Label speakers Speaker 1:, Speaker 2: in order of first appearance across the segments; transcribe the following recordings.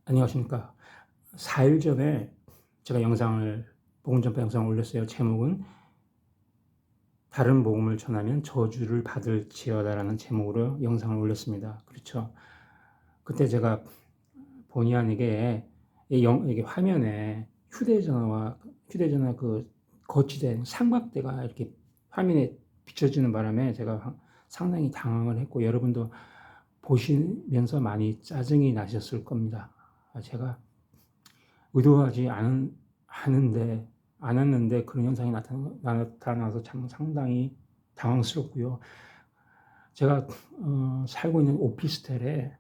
Speaker 1: 안녕하십니까. 4일 전에 제가 복음 전파 영상을 올렸어요. 제목은 다른 복음을 전하면 저주를 받을지어다라는 제목으로 영상을 올렸습니다. 그렇죠. 그때 제가 본의 아니게 이게 화면에 휴대전화 그 거치된 삼각대가 이렇게 화면에 비춰지는 바람에 제가 상당히 당황을 했고, 여러분도 보시면서 많이 짜증이 나셨을 겁니다. 제가 의도하지 않았는데 그런 현상이 나타나서 참 상당히 당황스럽고요. 제가 살고 있는 오피스텔에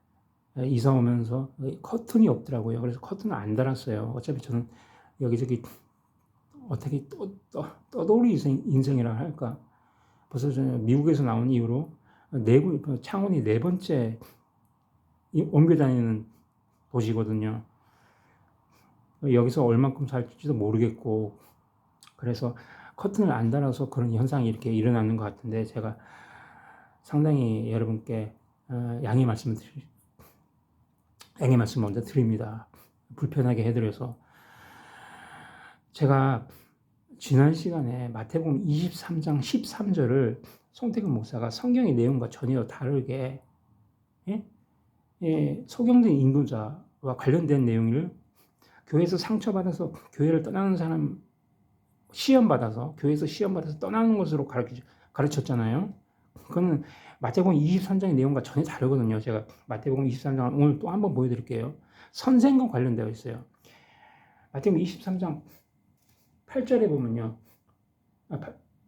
Speaker 1: 이사 오면서 커튼이 없더라고요. 그래서 커튼을 안 달았어요. 어차피 저는 여기저기 어떻게 떠돌이 인생이라 할까. 벌써 저는 미국에서 나온 이후로 창원이 네 번째 옮겨 다니는 도시거든요. 여기서 얼만큼 살지도 모르겠고, 그래서 커튼을 안 달아서 그런 현상이 이렇게 일어나는 것 같은데, 제가 상당히 여러분께 양해 말씀 먼저 드립니다. 불편하게 해드려서. 제가 지난 시간에 마태복음 23장 13절을 송태근 목사가 성경의 내용과 전혀 다르게, 예? 소경된 인도자와 관련된 내용을, 교회에서 상처받아서 교회를 떠나는 사람, 교회에서 시험받아서 떠나는 것으로 가르쳤잖아요. 그거는 마태복음 23장의 내용과 전혀 다르거든요. 제가 마태복음 23장을 오늘 또 한번 보여드릴게요. 선생과 관련되어 있어요. 마태복음 23장 8절에 보면요.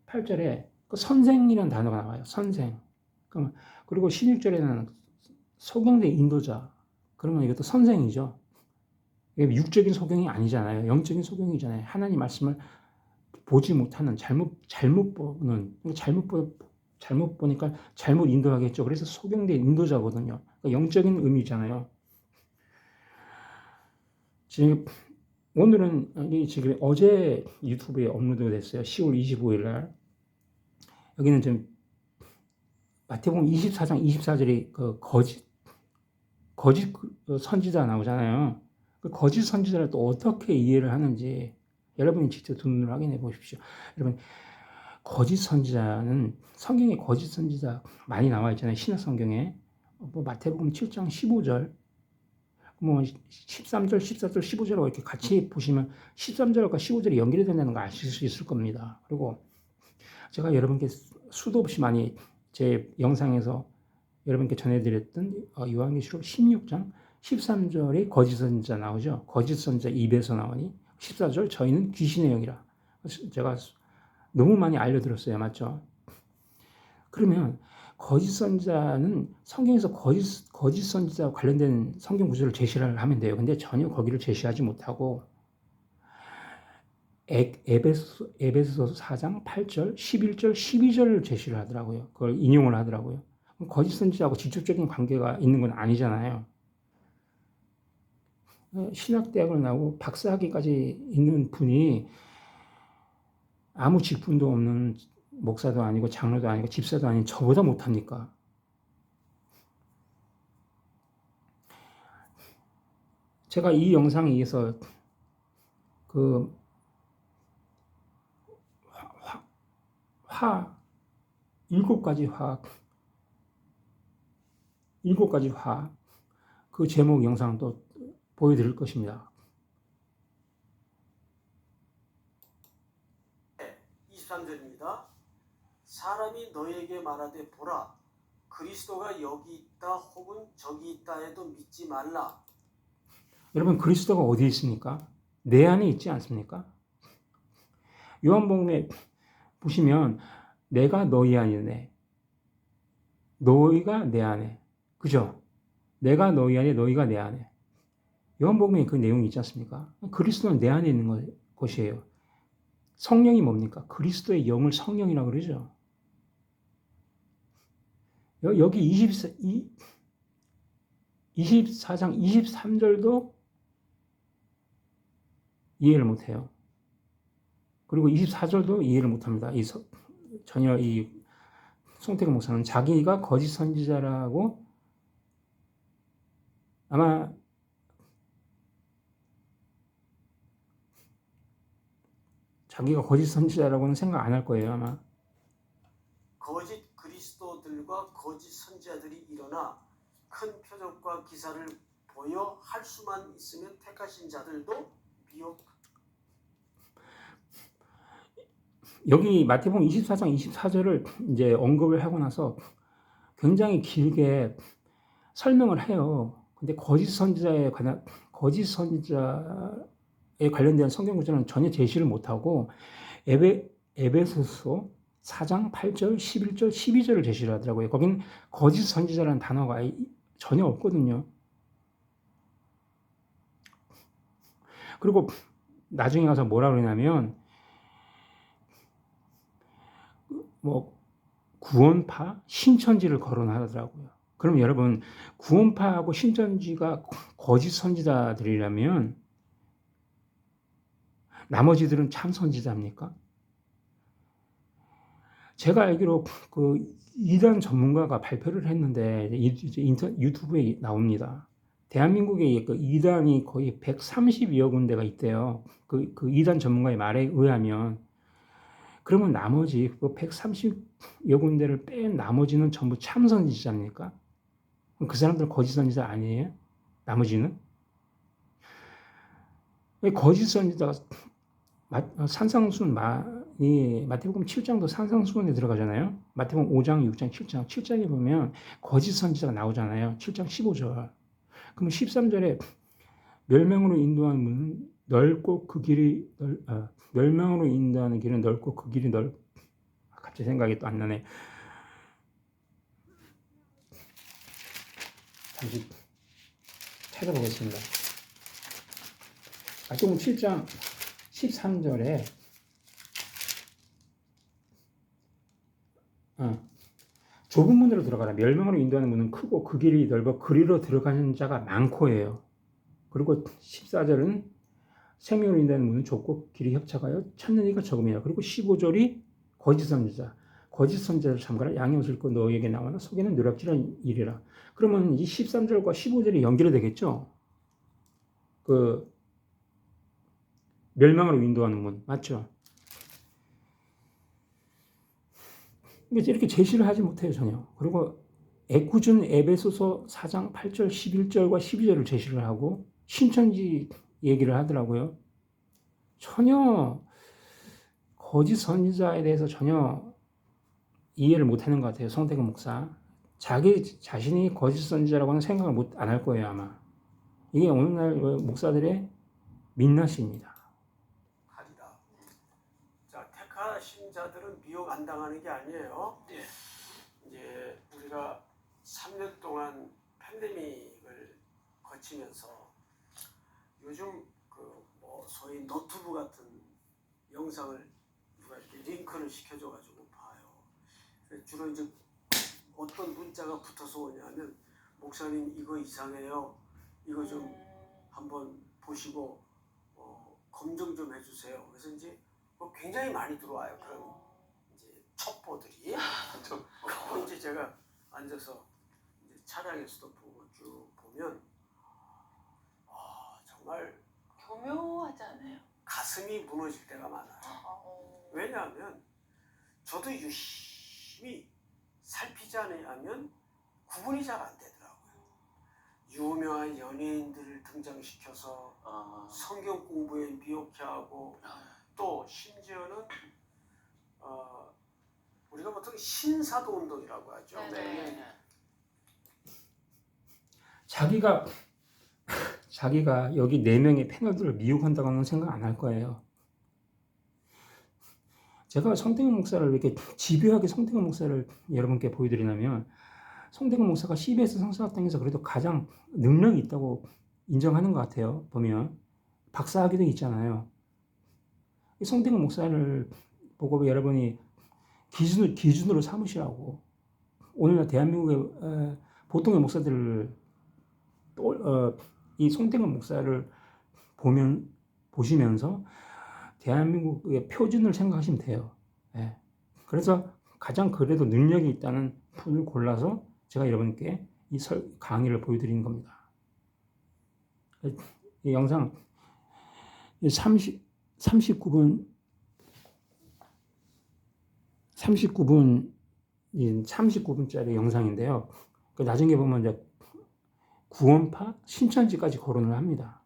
Speaker 1: 8절에 그 선생이라는 단어가 나와요. 선생. 그리고 16절에는 소경된 인도자. 그러면 이것도 선생이죠. 이게 육적인 소경이 아니잖아요. 영적인 소경이잖아요. 하나님 말씀을 보지 못하는, 잘못 보니까 잘못 인도하겠죠. 그래서 소경된 인도자거든요. 그러니까 영적인 의미잖아요. 지금 어제 유튜브에 업로드 됐어요. 10월 25일 날. 여기는 지금 마태복음 24장 24절이 그 거짓 선지자 나오잖아요. 그 거짓 선지자를 또 어떻게 이해를 하는지 여러분이 직접 두 눈으로 확인해 보십시오. 여러분, 거짓 선지자는 성경에 거짓 선지자 많이 나와 있잖아요. 신약 성경에. 마태복음 7장 15절, 13절, 14절, 15절하고 이렇게 같이 보시면 13절과 15절이 연결이 된다는 걸 아실 수 있을 겁니다. 그리고 제가 여러분께 수도 없이 많이 제 영상에서 여러분께 전해드렸던 요한계시록 16장 13절에 거짓 선지자 나오죠. 거짓 선지자 입에서 나오니 14절 저희는 귀신의 영이라. 제가 너무 많이 알려드렸어요. 맞죠? 그러면 거짓 선지자는 성경에서 거짓 선지자와 관련된 성경 구절을 제시를 하면 돼요. 근데 전혀 거기를 제시하지 못하고 에베소서 4장 8절, 11절, 12절을 제시를 하더라고요. 그걸 인용을 하더라고요. 거짓 선지자하고 직접적인 관계가 있는 건 아니잖아요. 신학대학을 나오고 박사학위까지 있는 분이 아무 직분도 없는 목사도 아니고 장로도 아니고 집사도 아닌 저보다 못합니까? 제가 이 영상에 의해서 그 일곱 가지 화, 그 제목 영상도 보여드릴 것입니다.
Speaker 2: 23절입니다. 사람이 너에게 말하되 보라 그리스도가 여기 있다 혹은 저기 있다 해도 믿지 말라.
Speaker 1: 여러분, 그리스도가 어디 있습니까? 내 안에 있지 않습니까? 요한복음에 보시면 내가 너희 안에, 너희가 내 안에, 그죠? 내가 너희 안에, 너희가 내 안에. 요한복음에 그 내용이 있지 않습니까? 그리스도는 내 안에 있는 것이에요. 성령이 뭡니까? 그리스도의 영을 성령이라고 그러죠. 여기 24장 23절도 이해를 못해요. 그리고 24절도 이해를 못합니다. 전혀 이 송태근 목사는 자기가 거짓 선지자라고 아마 자기가 거짓 선지자라고는 생각 안 할 거예요, 아마.
Speaker 2: 거짓 그리스도들과 거짓 선지자들이 일어나 큰 표적과 기사를 보여 할 수만 있으면 택하신 자들도 미혹.
Speaker 1: 여기 마태복음 24장 24절을 이제 언급을 하고 나서 굉장히 길게 설명을 해요. 근데 거짓 선지자에 관련된 성경 구절은 전혀 제시를 못하고 에베소서 4장 8절, 11절, 12절을 제시를 하더라고요. 거긴 거짓 선지자라는 단어가 전혀 없거든요. 그리고 나중에 가서 뭐라 그러냐면 뭐 구원파, 신천지를 거론하더라고요. 그럼 여러분, 구원파하고 신천지가 거짓 선지자들이라면 나머지들은 참 선지자입니까? 제가 알기로 그 이단 전문가가 발표를 했는데 유튜브에 나옵니다. 대한민국에 그 이단이 거의 132여 군데가 있대요. 그 이단 전문가의 말에 의하면. 그러면 나머지 그 130여 군데를 뺀 나머지는 전부 참 선지자입니까? 그럼 그 사람들 거짓 선지자 아니에요? 나머지는? 거짓 선지자가 산상순 마태복음 7장도 산상수훈에 들어가잖아요. 마태복음 5장, 6장, 7장. 7장에 보면 거짓 선지자가 나오잖아요. 7장 15절. 그럼 13절에 멸망으로 인도하는 문은 넓고 그 길이 멸망으로 인도하는 길은 넓고 그 길이 갑자기 생각이 또 안 나네. 잠시 찾아보겠습니다. 마태복음 7장 13절에 좁은 문으로 들어가라. 멸망으로 인도하는 문은 크고 그 길이 넓어 그리로 들어가는 자가 많고예요. 그리고 14절은 생명으로 인도하는 문은 좁고 길이 협착하여 찾는 이가 적음이라. 그리고 15절이 거짓 선지자. 거짓 선지자를 삼가라. 양의 옷을 입고 너희에게 나와나 속에는 누락질한 일이라. 그러면 이 13절과 15절이 연결이 되겠죠? 그 멸망으로 인도하는 문. 맞죠? 이렇게 제시를 하지 못해요, 전혀. 그리고 애꿎은 에베소서 4장 8절, 11절과 12절을 제시를 하고 신천지 얘기를 하더라고요. 전혀 거짓 선지자에 대해서 전혀 이해를 못하는 것 같아요, 성태근 목사. 자기 자신이 거짓 선지자라고는 생각을 안 할 거예요, 아마. 이게 오늘날 목사들의 민낯입니다.
Speaker 2: 하리라. 자, 택하신 자들은 미혹 안 당하는 게 아니에요.
Speaker 3: 네.
Speaker 2: 이제 우리가 3년 동안 팬데믹을 거치면서 요즘 그 뭐 소위 노트북 같은 영상을 누가 이렇게 링크를 시켜줘가지고 봐요. 주로 이제 어떤 문자가 붙어서 오냐면 목사님 이거 이상해요. 이거 좀 한번 보시고 검증 좀 해주세요. 그래서 이제 굉장히 많이 들어와요. 그런 이제 첩보들이. 그거 이제 제가 앉아서 이제 차량에서도 보고 쭉 보면 정말
Speaker 3: 교묘하지 않아요?
Speaker 2: 가슴이 무너질 때가 많아요. 왜냐하면 저도 유심히 살피지 않으면 구분이 잘 안 되더라고요. 유명한 연예인들을 등장시켜서 성경 공부에 미혹해 하고 또 심지어는 우리가 보통 신사도 운동이라고 하죠.
Speaker 3: 네.
Speaker 1: 자기가 여기 4명의 패널들을 미혹한다고는 생각 안 할 거예요. 제가 성태근 목사를 이렇게 집요하게 성태근 목사를 여러분께 보여드리냐면 성태근 목사가 CBS 성서학당에서 그래도 가장 능력이 있다고 인정하는 것 같아요. 보면 박사학위도 있잖아요. 성태근 목사를 보고 여러분이 기준으로 삼으시라고. 오늘날 대한민국의 보통의 목사들을 이 성태근 목사를 보시면서 대한민국의 표준을 생각하시면 돼요. 예. 그래서 가장 그래도 능력이 있다는 분을 골라서 제가 여러분께 이 강의를 보여드리는 겁니다. 이 영상 39분 39분짜리 영상인데요. 나중에 보면 이제 구원파 신천지까지 거론을 합니다.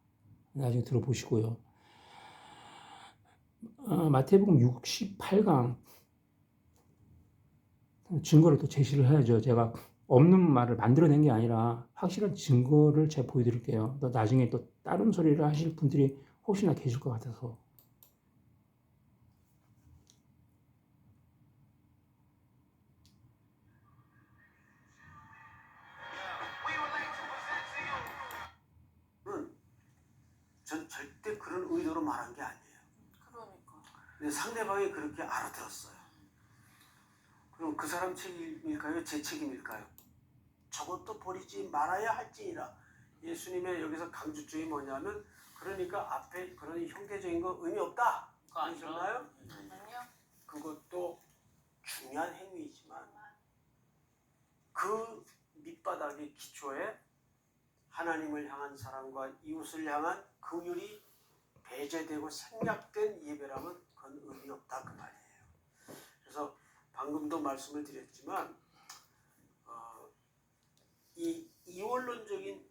Speaker 1: 나중에 들어보시고요. 마태복음 68강 증거를 또 제시를 해야죠. 제가 없는 말을 만들어낸 게 아니라 확실한 증거를 제가 보여드릴게요. 또 나중에 또 다른 소리를 하실 분들이 혹시나 계실 것 같아서.
Speaker 2: 전 절대 그런 의도로 말한 게 아니에요.
Speaker 3: 그러니까.
Speaker 2: 근데 상대방이 그렇게 알아들었어요. 그럼 그 사람 책임일까요? 제 책임일까요? 저것도 버리지 말아야 할지니라. 예수님의 여기서 강조점이 뭐냐면 그러니까 앞에 그런 형태적인 거 의미 없다. 아니셨나요?
Speaker 3: 아니요.
Speaker 2: 그것도 중요한 행위이지만 그 밑바닥의 기초에 하나님을 향한 사랑과 이웃을 향한 긍휼이 배제되고 생략된 예배라면 그건 의미 없다 그 말이에요. 그래서 방금도 말씀을 드렸지만 이 이원론적인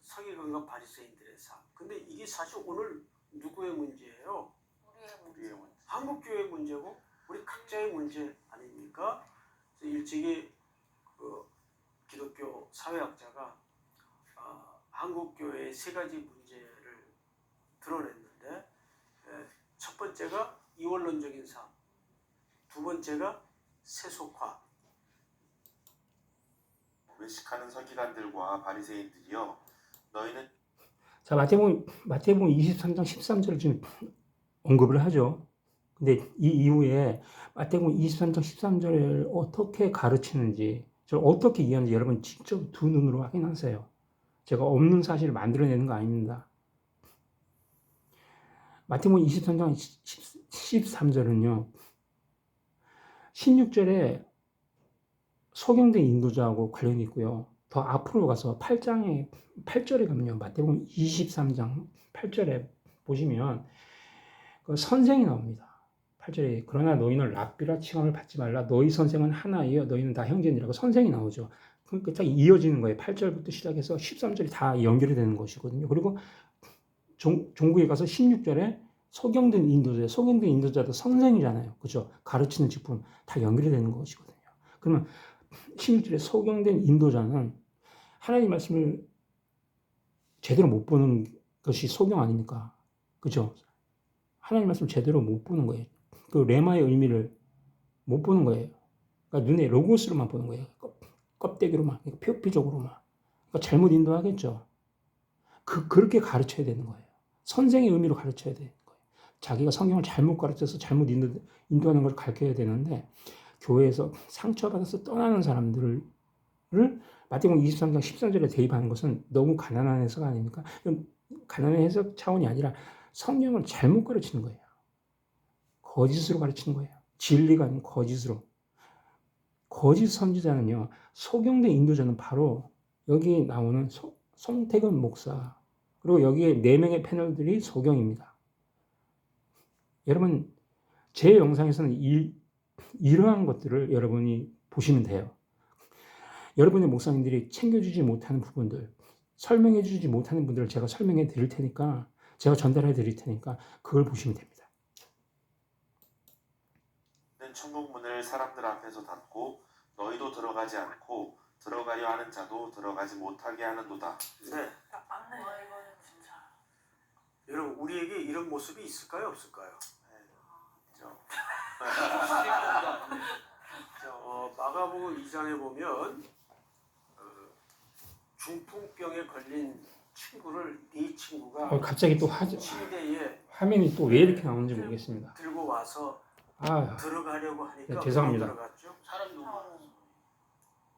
Speaker 2: 서기관과 바리새인들의 삶. 근데 이게 사실 오늘 누구의 문제예요?
Speaker 3: 우리의 문제.
Speaker 2: 한국 교회의 문제고 우리 각자의 문제 아닙니까? 그래서 일찍이 그 기독교 사회학자가 한국 교회의 세 가지 문제를 드러냈는데 첫 번째가 이원론적인 삶, 두 번째가 세속화.
Speaker 4: 외식하는 서기관들과 바리새인들이여 너희는
Speaker 1: 자, 마태복음 23장 13절을 지금 언급을 하죠. 근데 이 이후에 마태복음 23장 13절을 어떻게 가르치는지, 저를 어떻게 이해하는지 여러분 직접 두 눈으로 확인하세요. 제가 없는 사실을 만들어내는 거 아닙니다. 마태복음 23장 13절은요. 16절에 소경된 인도자하고 관련이 있고요. 더 앞으로 가서 8절에 가면요. 마태복음 23장 8절에 보시면 그 선생이 나옵니다. 8절에 그러나 너희는 랍비라 칭함을 받지 말라. 너희 선생은 하나이요. 너희는 다 형제니라고 선생이 나오죠. 그러니까 딱 이어지는 거예요. 8절부터 시작해서 13절이 다 연결이 되는 것이거든요. 그리고 종국에 가서 16절에 소경된 인도자도 선생이잖아요. 그죠? 가르치는 직분 다 연결이 되는 것이거든요. 그러면 16절에 소경된 인도자는 하나님 말씀을 제대로 못 보는 것이 소경 아닙니까? 그죠? 하나님 말씀을 제대로 못 보는 거예요. 그 레마의 의미를 못 보는 거예요. 그러니까 눈에 로고스로만 보는 거예요. 껍데기로만, 표피적으로만. 그러니까 잘못 인도하겠죠. 그렇게 가르쳐야 되는 거예요. 선생의 의미로 가르쳐야 되는 거예요. 자기가 성경을 잘못 가르쳐서 잘못 인도하는 걸 가르쳐야 되는데 교회에서 상처받아서 떠나는 사람들을 마태복음 23장 13절에 대입하는 것은 너무 가난한 해석 아닙니까? 가난한 해석 차원이 아니라 성경을 잘못 가르치는 거예요. 거짓으로 가르치는 거예요. 진리가 아닌 거짓으로. 거짓 선지자는요. 소경된 인도자는 바로 여기 나오는 송태근 목사 그리고 여기에 4명의 패널들이 소경입니다. 여러분 제 영상에서는 이러한 것들을 여러분이 보시면 돼요. 여러분의 목사님들이 챙겨주지 못하는 부분들, 설명해주지 못하는 분들을 제가 설명해 드릴 테니까 제가 전달해 드릴 테니까 그걸 보시면 됩니다.
Speaker 4: 천국 문을 사람들 앞에서 닫고 너희도 들어가지 않고 들어가려 하는 자도 들어가지 못하게 하는도다.
Speaker 2: 네.
Speaker 3: 맞네. 이거는 진짜.
Speaker 2: 여러분 우리에게 이런 모습이 있을까요? 없을까요? 마가복음 2장에 보면 중풍병에 걸린 친구를 네 친구가
Speaker 1: 갑자기 또
Speaker 2: 침대에
Speaker 1: 화면이 또 왜 이렇게 나오는지 모르겠습니다.
Speaker 2: 들고 와서 들어가려고 하니까
Speaker 1: 네, 죄송합니다.
Speaker 2: 못 들어갔죠. 사람이 너무 많아서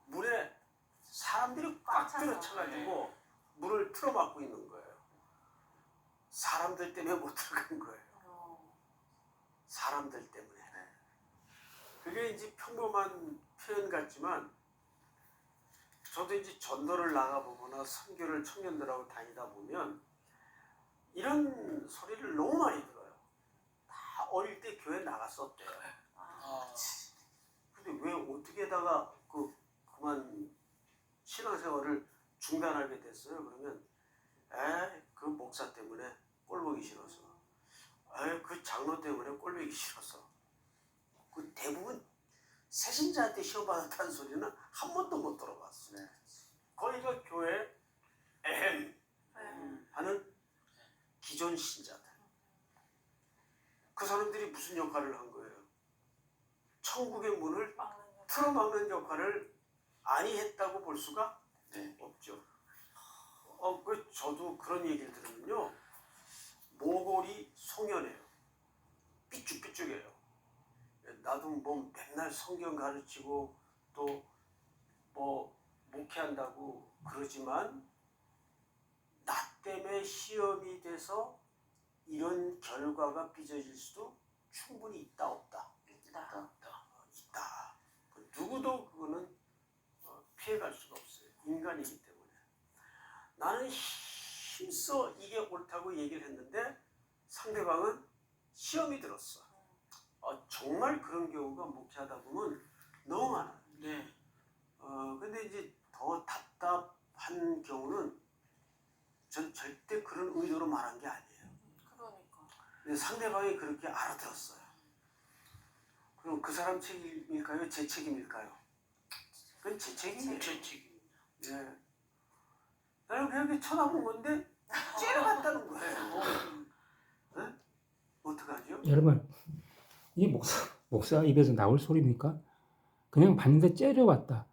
Speaker 2: 문에 사람들이 꽉 들어쳐가지고 문을 틀어막고 있는 거예요. 사람들 때문에 못 들어간 거예요. 사람들 때문에. 그게 이제 평범한 표현 같지만 저도 이제 전도를 나가보거나 선교를 청년들하고 다니다 보면 이런 소리를 너무 많이 들어요. 다 어릴 때 교회 나갔었대요. 근데 왜 어떻게다가 그만 신앙생활을 중단하게 됐어요? 그러면 그 목사 때문에 꼴 보기 싫어서, 그 장로 때문에 꼴 보기 싫어서. 그 대부분 새신자한테 시험 받았다는 소리는 한 번도 못 들어봤어요. 거기가 교회 에헴 하는 기존 신자들. 그 사람들이 무슨 역할을 한 거예요? 천국의 문을 틀어막는 역할을 아니 했다고 볼 수가 없죠. 저도 그런 얘기를 들으면요, 모골이 송연해요. 삐죽삐죽해요. 나도 뭐 맨날 성경 가르치고 또 뭐 목회한다고 그러지만 나 때문에 시험이 돼서 이런 결과가 빚어질 수도 충분히 있다 없다? 있다. 누구도 그거는 피해갈 수가 없어요. 인간이기 때문에. 나는 힘써 이게 옳다고 얘기를 했는데 상대방은 시험이 들었어. 정말 그런 경우가 목회하다 보면 너무 많아요. 근데 이제 더 답답한 경우는 전 절대 그런 의도로 말한 게 아니에요.
Speaker 3: 그러니까.
Speaker 2: 근데 상대방이 그렇게 알아들었어요. 그럼 그 사람 책임일까요? 제 책임일까요? 그건 제 책임이에요. 제 책임. 나는 그냥 이렇게 쳐다본 건데 째려봤다는 거예요. 네? 어떡하죠?
Speaker 1: 여러분, 이게 목사 입에서 나올 소리입니까? 그냥 봤는데 째려봤다.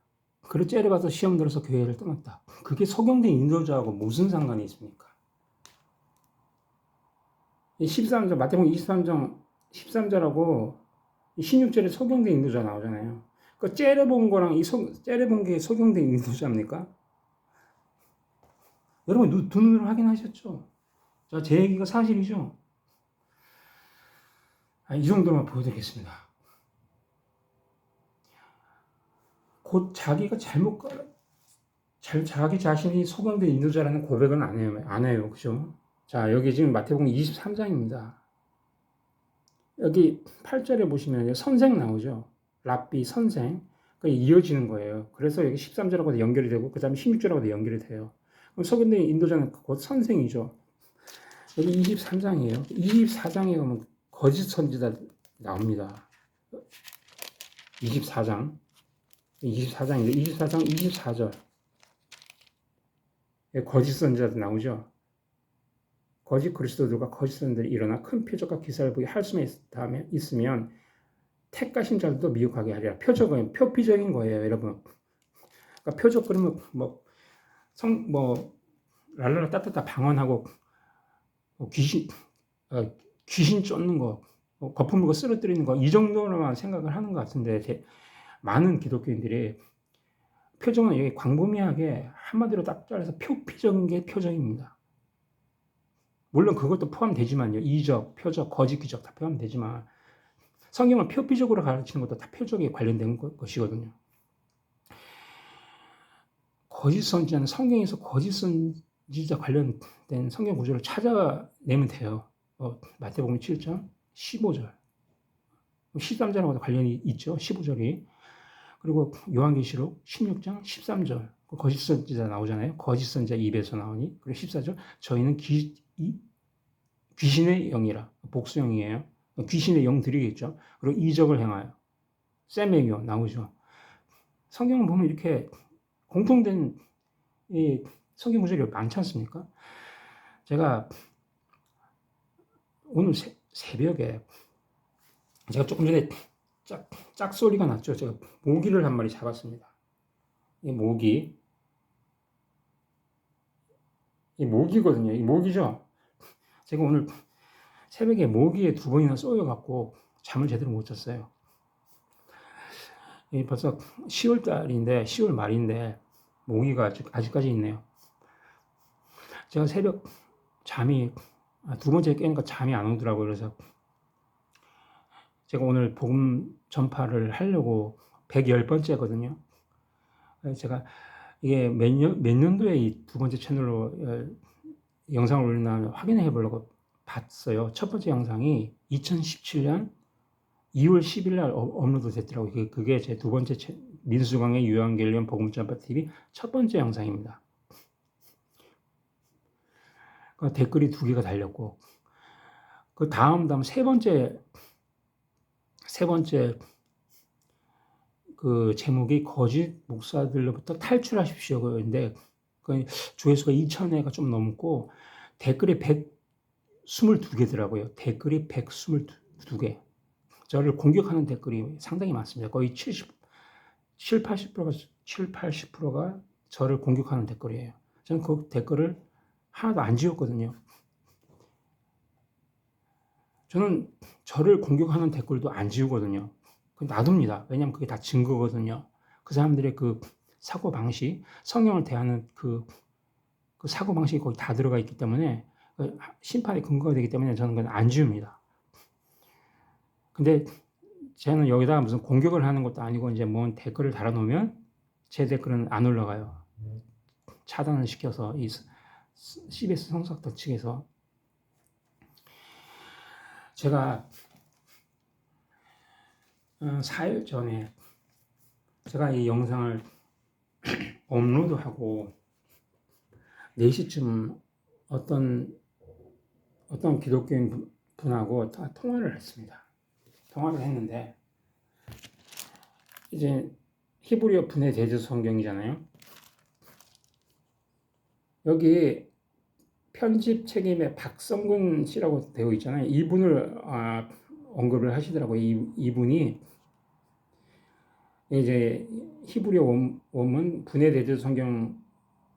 Speaker 1: 그래 째려봐서 시험 들어서 교회를 떠났다. 그게 소경된 인도자하고 무슨 상관이 있습니까? 13절, 마태복음 23장 13절하고 16절에 소경된 인도자 나오잖아요. 그 째려본 거랑 째려본 게 소경된 인도자입니까? 여러분 두 눈으로 확인하셨죠? 자, 제 얘기가 사실이죠? 이 정도만 보여드리겠습니다. 곧 자기가 자기 자신이 소경된 인도자라는 고백은 안 해요. 그죠? 자, 여기 지금 마태복음 23장입니다. 여기 8절에 보시면 선생 나오죠. 랍비 선생. 그 이어지는 거예요. 그래서 여기 13절하고도 연결이 되고, 그 다음에 16절하고도 연결이 돼요. 그럼 소경된 인도자는 곧 선생이죠. 여기 23장이에요. 24장에 가면 거짓 선지자 나옵니다. 24장인데 24장 24절 거짓 선지자도 나오죠. 거짓 그리스도들과 거짓 선지자들이 일어나 큰 표적과 기사를 보게 할 수만 있으면 택하신 자들도 미혹하게 하리라. 표적은 표피적인 거예요, 여러분. 그러니까 표적 그러면 랄랄라 따따따 방언하고 귀신 쫓는 거, 거품 물고 쓰러뜨리는 거, 이 정도로만 생각을 하는 것 같은데, 많은 기독교인들이 표정은 여기 광범위하게 한마디로 딱 잘라서 표피적인 게 표적입니다. 물론 그것도 포함되지만요. 이적, 표적, 거짓 기적 다 포함되지만 성경을 표피적으로 가르치는 것도 다 표적에 관련된 것이거든요. 거짓 선지자는 성경에서 거짓 선지자 관련된 성경 구조를 찾아내면 돼요. 마태복음 7장 15절 13절하고도 관련이 있죠. 15절이. 그리고 요한계시록 16장 13절 거짓 선지자 나오잖아요. 거짓 선지자 입에서 나오니. 그리고 14절 저희는 귀신의 영이라. 복수형이에요. 귀신의 영들이겠죠. 그리고 이적을 행하여 세메기오 나오죠. 성경을 보면 이렇게 공통된 이 성경 구절이 많지 않습니까? 제가 오늘 새벽에 제가 조금 전에 짝 소리가 났죠. 제가 모기를 한 마리 잡았습니다. 이 모기거든요. 이 모기죠. 제가 오늘 새벽에 모기에 2번이나 쏘여갖고 잠을 제대로 못 잤어요. 벌써 10월 달인데 10월 말인데 모기가 아직까지 있네요. 제가 새벽 잠이 2번째 깨니까 잠이 안 오더라고요. 그래서 제가 오늘 복음 전파를 하려고 110번째거든요. 제가 이게 몇 년도에 이 2번째 채널로 영상을 올리나 확인해 보려고 봤어요. 첫 번째 영상이 2017년 2월 10일 날 업로드 됐더라고요. 그게 제 두 번째 민수광의 요한계시록 복음전파 TV 첫 번째 영상입니다. 댓글이 2개가 달렸고, 그 다음 세 번째 그 제목이 거짓 목사들로부터 탈출하십시오. 그런데 그 조회수가 2,000회가 좀 넘고 댓글이 122개더라고요. 댓글이 122개. 저를 공격하는 댓글이 상당히 많습니다. 거의 80%가 저를 공격하는 댓글이에요. 저는 그 댓글을 하나도 안 지웠거든요. 저는 저를 공격하는 댓글도 안 지우거든요. 놔둡니다. 왜냐하면 그게 다 증거거든요. 그 사람들의 그 사고방식, 성경을 대하는 그 사고방식이 거기 다 들어가 있기 때문에 심판의 근거가 되기 때문에 저는 그건 안 지웁니다. 근데 저는 여기다가 무슨 공격을 하는 것도 아니고 이제 뭔 댓글을 달아놓으면 제 댓글은 안 올라가요. 차단을 시켜서 이 CBS 성사학당 측에서. 제가 4일 전에 제가 이 영상을 업로드하고 4시쯤 어떤 기독교인 분하고 통화를 했습니다. 통화를 했는데 이제 히브리어 분해 대조 성경이잖아요. 여기 편집 책임에 박성근 씨라고 되어 있잖아요. 이분을 언급을 하시더라고요. 이분이 이제 히브리어 원문 분해 대조 성경을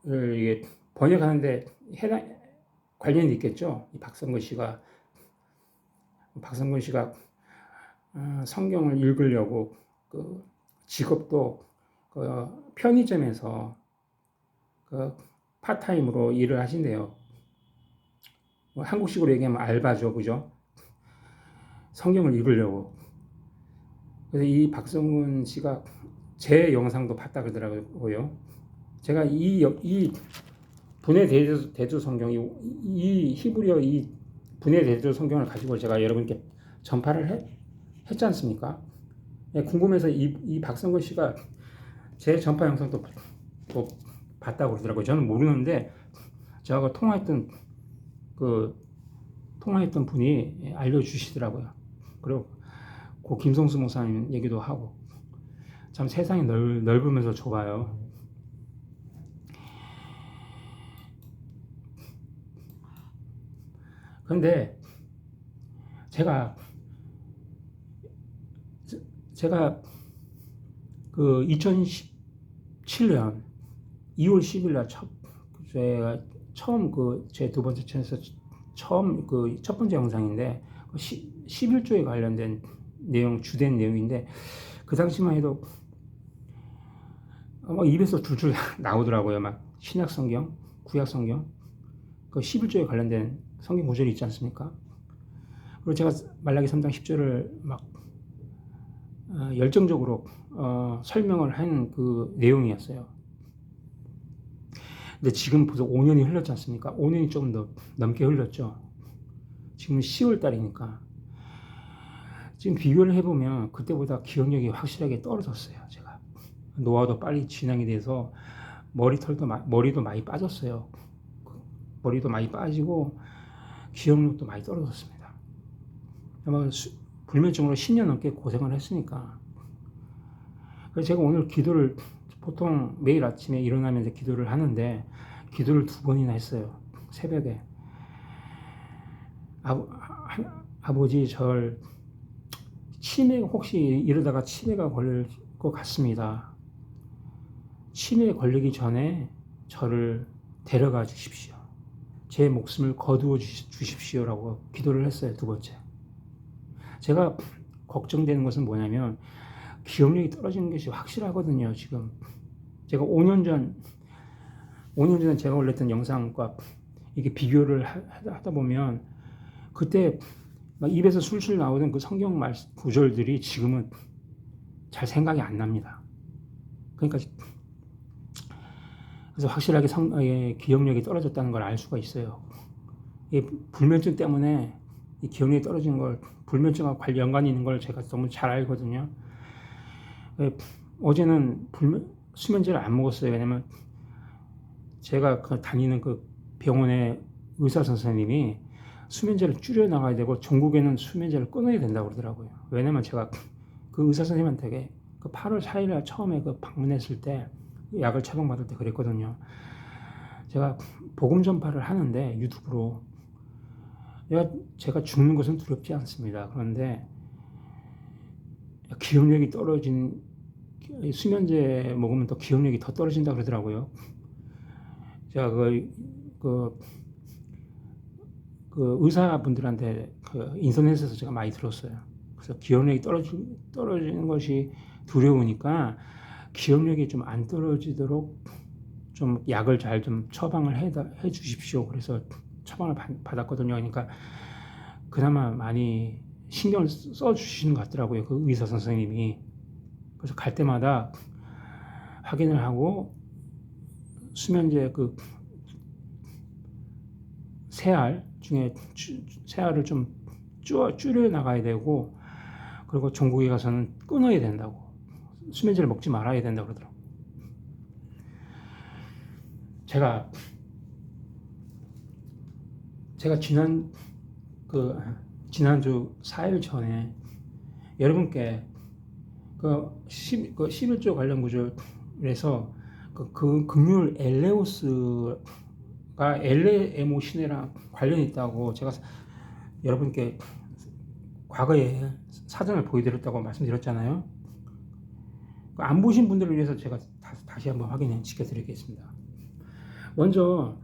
Speaker 1: 이게 번역하는데 관련이 있겠죠. 이 박성근 씨가 성경을 읽으려고 그 직업도 그 편의점에서 그 파타임으로 일을 하신대요. 뭐 한국식으로 얘기하면 알바죠, 그죠? 성경을 읽으려고. 그래서 이 박성근 씨가 제 영상도 봤다 그러더라고요. 제가 이 분해 대조 성경이 이 히브리어 이 분해 대조 성경을 가지고 제가 여러분께 전파를 했지 않습니까? 궁금해서 이 박성근 씨가 제 전파 영상도 또 봤다고 그러더라고요. 저는 모르는데 저하고 통화했던 분이 알려주시더라고요. 그리고 그 김성수 목사님 얘기도 하고 참 세상이 넓으면서 좁아요. 그런데 제가 그 2017년 2월 10일 날 제가 처음 제 두 번째 채널에서 처음 첫 번째 영상인데 11조에 관련된 주된 내용인데 그 당시만 해도 막 입에서 줄줄 나오더라고요. 막 신약 성경, 구약 성경, 그 11조에 관련된 성경 구절이 있지 않습니까? 그리고 제가 말라기 3장 10절을 막 열정적으로 설명을 한 그 내용이었어요. 근데 지금 벌써 5년이 흘렀지 않습니까? 5년이 조금 더 넘게 흘렀죠. 지금 10월 달이니까. 지금 비교를 해보면 그때보다 기억력이 확실하게 떨어졌어요. 제가 노화도 빨리 진행이 돼서 머리도 많이 빠졌어요. 머리도 많이 빠지고 기억력도 많이 떨어졌습니다. 아마 불면증으로 10년 넘게 고생을 했으니까. 그래서 제가 오늘 기도를 보통 매일 아침에 일어나면서 기도를 하는데 기도를 2번이나 했어요. 새벽에 아버지 치매 혹시 이러다가 치매가 걸릴 것 같습니다. 치매 걸리기 전에 저를 데려가 주십시오. 제 목숨을 거두어 주십시오라고 기도를 했어요. 2번째. 제가 걱정되는 것은 뭐냐면 기억력이 떨어지는 것이 확실하거든요. 지금 제가 5년 전에 제가 올렸던 영상과 이게 비교를 하다 보면 그때 막 입에서 술술 나오던 그 성경 말 구절들이 지금은 잘 생각이 안 납니다. 그러니까 그래서 확실하게 기억력이 떨어졌다는 걸 알 수가 있어요. 불면증 때문에 이 기억력이 떨어지는 걸 불면증과 관련 연관이 있는 걸 제가 너무 잘 알거든요. 어제는 수면제를 안 먹었어요. 왜냐면 제가 다니는 그 병원의 의사 선생님이 수면제를 줄여 나가야 되고 전국에는 수면제를 끊어야 된다고 그러더라고요. 왜냐면 제가 그 의사 선생님한테 그 8월 4일에 처음에 그 방문했을 때 약을 처방받을 때 그랬거든요. 제가 복음 전파를 하는데 유튜브로 제가 죽는 것은 두렵지 않습니다. 그런데 기억력이 떨어진 수면제 먹으면 또 기억력이 더 떨어진다 그러더라고요. 제가 그 의사분들한테 인터넷에서 제가 많이 들었어요. 그래서 기억력이 떨어지는 것이 두려우니까 기억력이 좀 안 떨어지도록 좀 약을 잘 좀 처방을 해 주십시오. 그래서 처방을 받았거든요. 그러니까 그나마 많이 신경을 써 주시는 것 같더라고요. 그 의사 선생님이. 그래서 갈 때마다 확인을 하고 수면제 그 세알 중에 세알을 좀 줄여 나가야 되고, 그리고 종국에 가서는 끊어야 된다고, 수면제를 먹지 말아야 된다고 그러더라고요. 제가 지난주 4일 전에 여러분께 그 11조 관련 구절에서 그 긍휼 엘레오스가 엘레에모 시내랑 관련이 있다고 제가 여러분께 과거에 사전을 보여드렸다고 말씀드렸잖아요. 안 보신 분들을 위해서 제가 다시 한번 확인해 지켜드리겠습니다. 먼저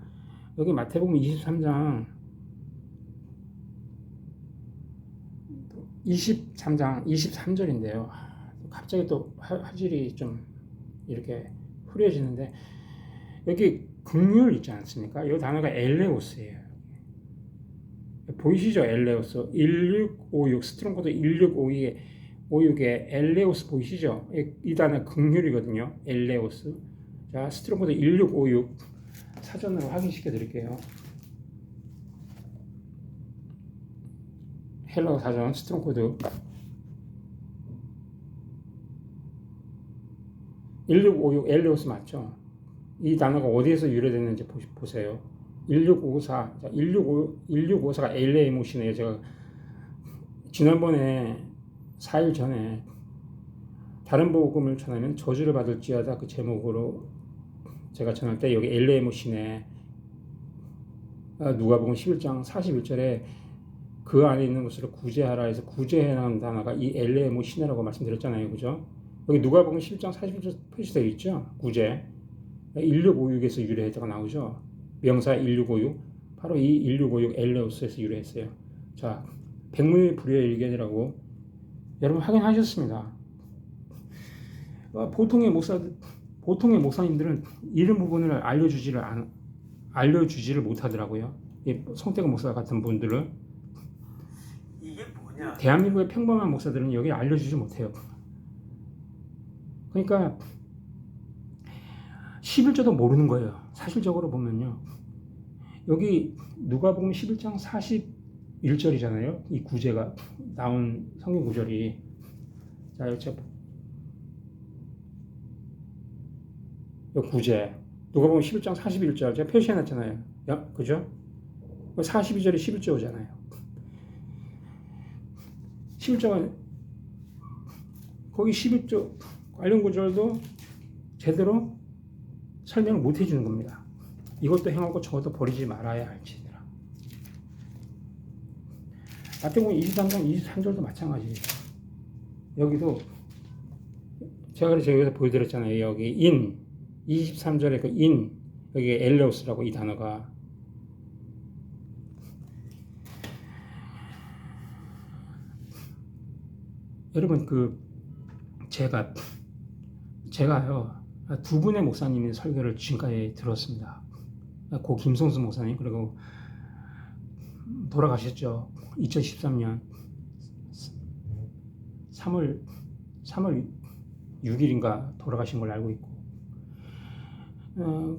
Speaker 1: 여기 마태복음 23장 23절인데요. 갑자기 또 화질이 좀 이렇게 흐려지는데, 여기 긍휼 있지 않습니까? 이 단어가 엘레오스예요. 보이시죠? 엘레오스 1656 스트롱코드 1656에 엘레오스 보이시죠? 이 단어 긍휼이거든요. 엘레오스. 자, 스트롱코드 1656 사전으로 확인시켜 드릴게요. 헬러 사전 스트롱코드 1656 엘레오스 맞죠? 이 단어가 어디에서 유래됐는지 보세요. 1654, 1654가 엘레모시네요. 제가 지난번에 4일 전에 다른 복음을 전하면 저주를 받을지어다 그 제목으로 제가 전할 때 여기 엘레모시네, 누가복음 11장 41절에 그 안에 있는 것으로 구제하라 해서 구제해라는 단어가 이 엘레모시네라고 말씀드렸잖아요. 그죠? 여기 누가복음 11장 41절 표시되어 있죠? 구제 1656에서 유래했다가 나오죠. 명사 1656, 바로 이 1656 엘레오스에서 유래했어요. 자, 백문이 불여의 일견이라고 여러분 확인하셨습니다. 보통의 목사님들은 이런 부분을 알려주지를 못하더라고요. 성태근 목사 같은 분들은,
Speaker 2: 이게 뭐냐?
Speaker 1: 대한민국의 평범한 목사들은 여기 알려주지 못해요. 그러니까 11절도 모르는 거예요. 사실적으로 보면요. 여기 누가복음 11장 41절이잖아요. 이 구제가 나온 성경 구절이. 자, 이 구제. 누가복음 11장 41절 제가 표시해놨잖아요. 그죠? 42절이 11조잖아요. 11조가 거기 11조 관련 구절도 제대로 설명을 못 해주는 겁니다. 이것도 행하고 저것도 버리지 말아야 할지니라. 마태복음 23장 23절도 마찬가지예요. 여기도 제가 여기서 보여드렸잖아요. 여기 인 23절에 그 인, 여기 엘레오스라고 이 단어가. 여러분 제가요 두 분의 목사님의 설교를 지금까지 들었습니다. 고 김성수 목사님, 그리고 돌아가셨죠. 2013년 3월 6일인가 돌아가신 걸 알고 있고,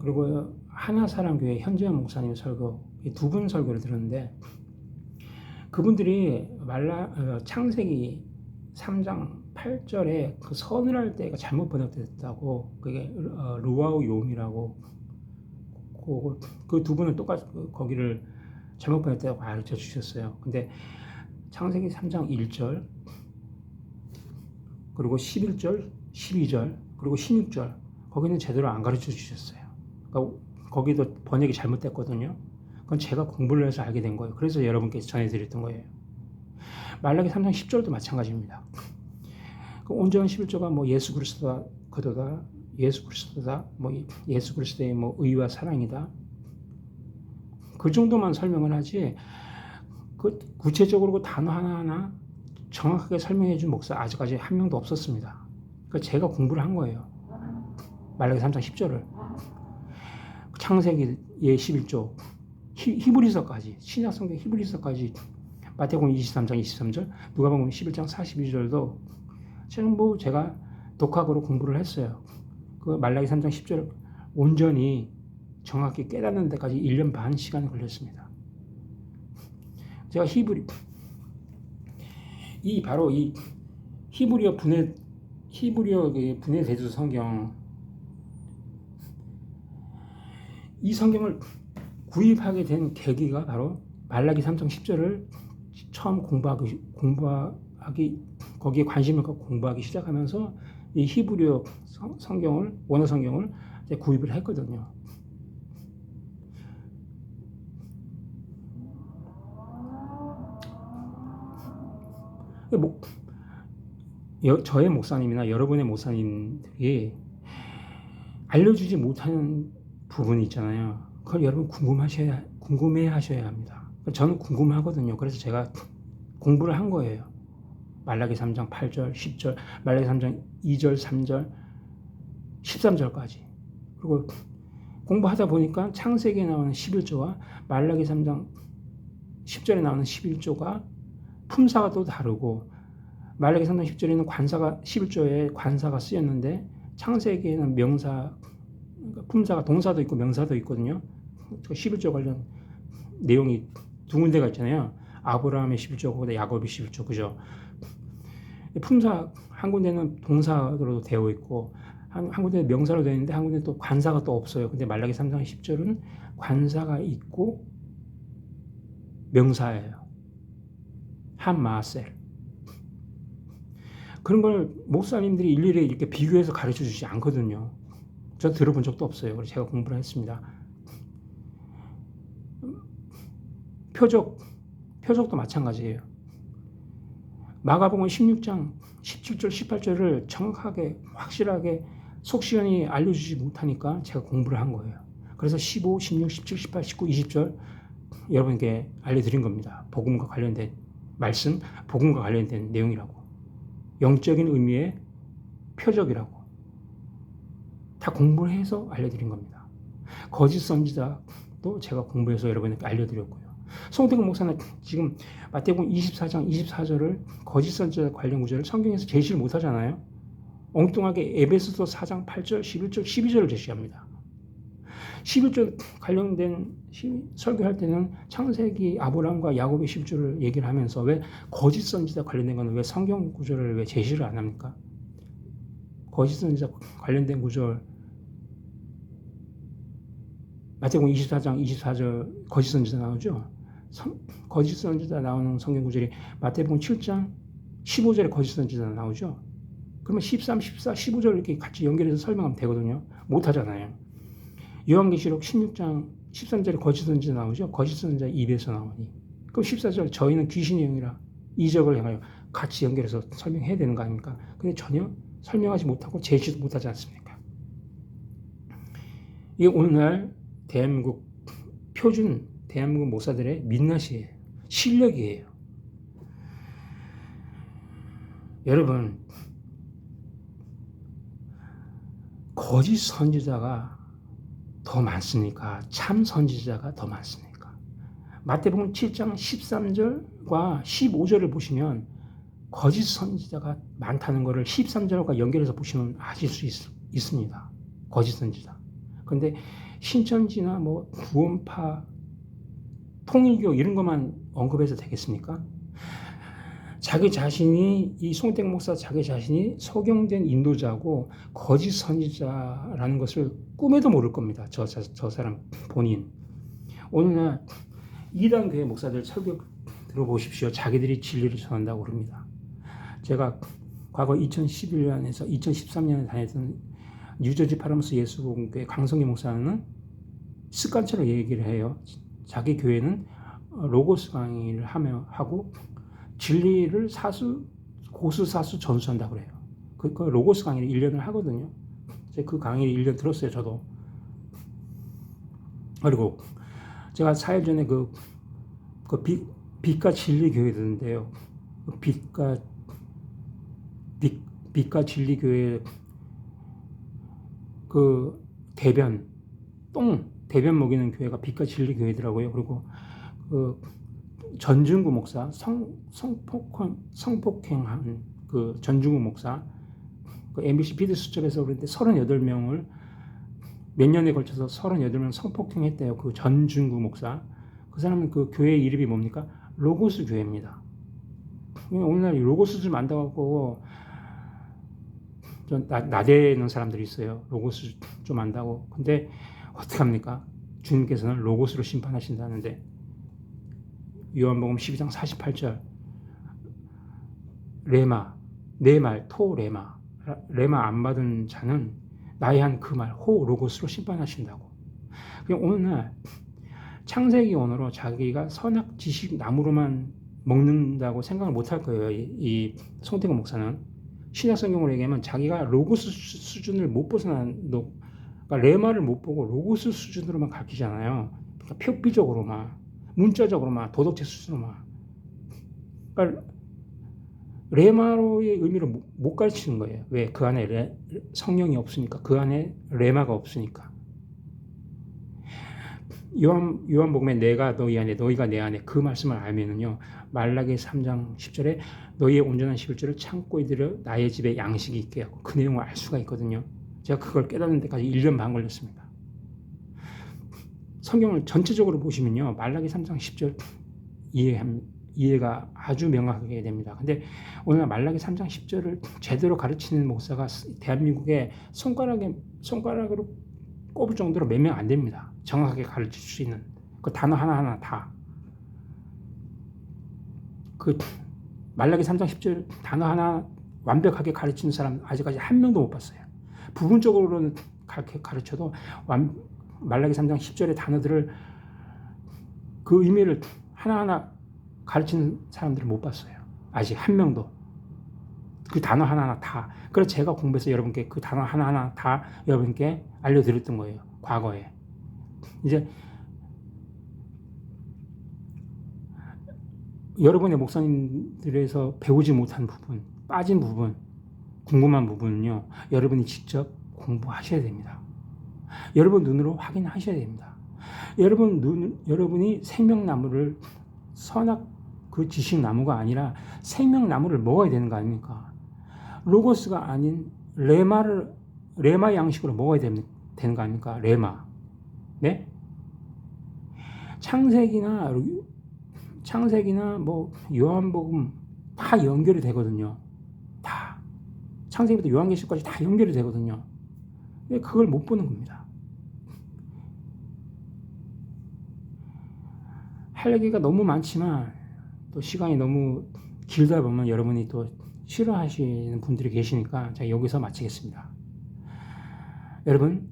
Speaker 1: 그리고 하나사랑교회 현재현 목사님 설교, 이 두 분 설교를 들었는데, 그분들이 창세기 3장 8절에 그 서늘할 때가 잘못 번역됐다고, 그게 루아우 요음이라고, 그 두 분은 똑같이 거기를 잘못 번역됐다고 가르쳐 주셨어요. 근데 창세기 3장 1절, 그리고 11절, 12절, 그리고 16절, 거기는 제대로 안 가르쳐 주셨어요. 그러니까 거기도 번역이 잘못됐거든요. 그건 제가 공부를 해서 알게 된 거예요. 그래서 여러분께 전해드렸던 거예요. 말라기 3장 10절도 마찬가지입니다. 그 온전한 11조가 뭐 예수 그리스도다, 그도다, 예수 그리스도다, 뭐 예수 그리스도의 뭐 의와 사랑이다. 그 정도만 설명을 하지, 그 구체적으로 그 단어 하나하나 정확하게 설명해 준 목사 아직까지 한 명도 없었습니다. 그러니까 제가 공부를 한 거예요. 말라기 3장 10절을. 창세기의 11조, 히브리서까지, 신약 성경 히브리서까지, 마태복음 23장 23절, 누가복음 11장 42절도 전부 제가 독학으로 공부를 했어요. 그 말라기 3장 10절 온전히 정확히 깨닫는 데까지 1년 반 시간이 걸렸습니다. 제가 바로 이 히브리어 분해 대두 성경, 이 성경을 구입하게 된 계기가 바로 말라기 3장 10절을 처음 공부하기 거기에 관심을 갖고 공부하기 시작하면서 이 히브리어 성경을, 원어 성경을 구입을 했거든요. 저의 목사님이나 여러분의 목사님들이 알려주지 못하는 부분이 있잖아요. 그걸 여러분 궁금해 하셔야 합니다. 저는 궁금하거든요. 그래서 제가 공부를 한 거예요. 말라기 3장 8절, 10절, 말라기 3장 2절, 3절, 13절까지. 그리고 공부하다 보니까 창세기에 나오는 11조와 말라기 3장 10절에 나오는 11조가 품사가 또 다르고, 말라기 3장 10절에는 11조에 관사가 쓰였는데 창세기에는 명사, 품사가 동사도 있고 명사도 있거든요. 11조 관련 내용이 두 군데가 있잖아요. 아브라함의 11조고 야곱의 11조, 그죠? 품사 한 군데는 동사로 되어 있고 한 군데는 명사로 되어 있는데 한 군데는 또 관사가 또 없어요. 근데 말라기 3장 10절은 관사가 있고 명사예요. 한마셀. 그런 걸 목사님들이 일일이 이렇게 비교해서 가르쳐 주지 않거든요. 저 들어본 적도 없어요. 그래서 제가 공부를 했습니다. 표적도 마찬가지예요. 마가복음 16장 17절 18절을 정확하게 확실하게 속 시원히 알려주지 못하니까 제가 공부를 한 거예요. 그래서 15, 16, 17, 18, 19, 20절 여러분께 알려드린 겁니다. 복음과 관련된 말씀, 복음과 관련된 내용이라고, 영적인 의미의 표적이라고 다 공부를 해서 알려드린 겁니다. 거짓 선지자도 제가 공부해서 여러분에게 알려드렸고요. 송태근 목사는 지금 마태복음 24장 24절을 거짓 선지자 관련 구절을 성경에서 제시를 못하잖아요. 엉뚱하게 에베소서 4장 8절, 11절, 12절을 제시합니다. 11절 관련된 설교할 때는 창세기 아브라함과 야곱의 11절을 얘기를 하면서 왜 거짓 선지자 관련된 거는 왜 성경 구절을 왜 제시를 안 합니까? 거짓 선지자 관련된 구절, 마태복음 24장 24절 거짓 선지자 나오죠? 거짓 선지자 나오는 성경 구절이 마태복음 7장 15절에 거짓 선지자 나오죠? 그러면 13, 14, 15절 이렇게 같이 연결해서 설명하면 되거든요. 못 하잖아요. 요한계시록 16장 13절에 거짓 선지자 나오죠? 거짓 선지자 입에서 나오니. 그럼 14절 저희는 귀신의 영이라 이적을 행하여 같이 연결해서 설명해야 되는 거 아닙니까? 근데 전혀 설명하지 못하고 제시도 못하지 않습니까? 이게 오늘날 대한민국 표준 대한민국 목사들의 민낯이에요. 실력이에요. 여러분, 거짓 선지자가 더 많습니까? 참 선지자가 더 많습니까? 마태복음 7장 13절과 15절을 보시면 거짓 선지자가 많다는 것을 13절과 연결해서 보시면 아실 수 있습니다. 거짓 선지자. 그런데 신천지나 뭐 구원파 통일교 이런 것만 언급해서 되겠습니까? 자기 자신이 이 송택 목사 자기 자신이 소경된 인도자고 거짓 선지자라는 것을 꿈에도 모를 겁니다. 저 사람 본인. 오늘날 이단 교회 목사들 설교 들어보십시오. 자기들이 진리를 전한다고 그럽니다. 제가 과거 2011년에서 2013년에 다녔던 뉴저지 파라무스 예수공교회 강성기 목사는 습관처럼 얘기를 해요. 자기 교회는 로고스 강의를 하고 진리를 고수사수 전수한다고 그래요. 그 로고스 강의를 1년을 하거든요. 제가 그 강의를 1년 들었어요, 저도. 그리고 제가 4일 전에 빛과 진리 교회 듣는데요. 빛과 진리 교회 그 대변 먹이는 교회가 빛과 진리 교회더라고요. 그리고 그 전중구 목사 성폭행한 그 전중구 목사 그 MBC 피드 수첩에서 그런데 38명을 몇 년에 걸쳐서 38명 성폭행했대요. 그 전중구 목사. 그 사람은 그 교회 이름이 뭡니까? 로고스 교회입니다. 오늘날 로고스 좀 안다고 좀 나대는 사람들이 있어요. 로고스 좀 안다고. 근데 어떡합니까? 주님께서는 로고스로 심판하신다는데 요한복음 12장 48절 레마 내 말 토 레마 안 받은 자는 나의 한 그 말 호 로고스로 심판하신다고. 그냥 오늘날 창세기 언어로 자기가 선악 지식 나무로만 먹는다고 생각을 못할 거예요. 이 송태근 목사는 신약 성경으로 얘기하면 자기가 로고스 수준을 못 그러니까 레마를 못 보고 로고스 수준으로만 가르치잖아요. 그러니까 표피적으로만 문자적으로만 도덕체 수준으로만. 그러니까 레마로의 의미를 못 가르치는 거예요. 왜? 그 안에 성령이 없으니까. 그 안에 레마가 없으니까. 요한복음에 내가 너희 안에 너희가 내 안에 그 말씀을 알면은요. 말라기 3장 10절에 너희의 온전한 11절을 창고에 들여 나의 집에 양식이 있게 하고 그 내용을 알 수가 있거든요. 제가 그걸 깨닫는 데까지 1년 반 걸렸습니다. 성경을 전체적으로 보시면요. 말라기 3장 10절 이해가 아주 명확하게 됩니다. 근데 오늘 말라기 3장 10절을 제대로 가르치는 목사가 대한민국에 손가락으로 꼽을 정도로 몇 명 안 됩니다. 정확하게 가르칠 수 있는 그 단어 하나하나 다. 그 말라기 3장 10절 단어 하나 완벽하게 가르치는 사람 아직까지 한 명도 못 봤어요. 부분적으로는 가르쳐도 말라기 3장 10절의 단어들을 그 의미를 하나하나 가르치는 사람들을 못 봤어요. 아직 한 명도. 그 단어 하나하나 다. 그래서 제가 공부해서 여러분께 그 단어 하나하나 다 여러분께 알려드렸던 거예요. 과거에. 이제 여러분의 목사님들에서 배우지 못한 부분, 빠진 부분, 궁금한 부분은요. 여러분이 직접 공부하셔야 됩니다. 여러분 눈으로 확인하셔야 됩니다. 여러분이 생명나무를 선악 그 지식나무가 아니라 생명나무를 먹어야 되는 거 아닙니까? 로고스가 아닌 레마 양식으로 먹어야 되는 거 아닙니까? 레마. 네? 창세기나 뭐 요한복음 다 연결이 되거든요. 다. 창세기부터 요한계시까지 다 연결이 되거든요. 왜 그걸 못 보는 겁니다. 할 얘기가 너무 많지만 또 시간이 너무 길다 보면 여러분이 또 싫어하시는 분들이 계시니까 제가 여기서 마치겠습니다. 여러분,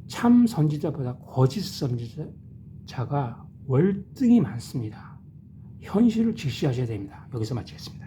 Speaker 1: 참 선지자보다 거짓 선지자가 월등히 많습니다. 현실을 직시하셔야 됩니다. 여기서 마치겠습니다.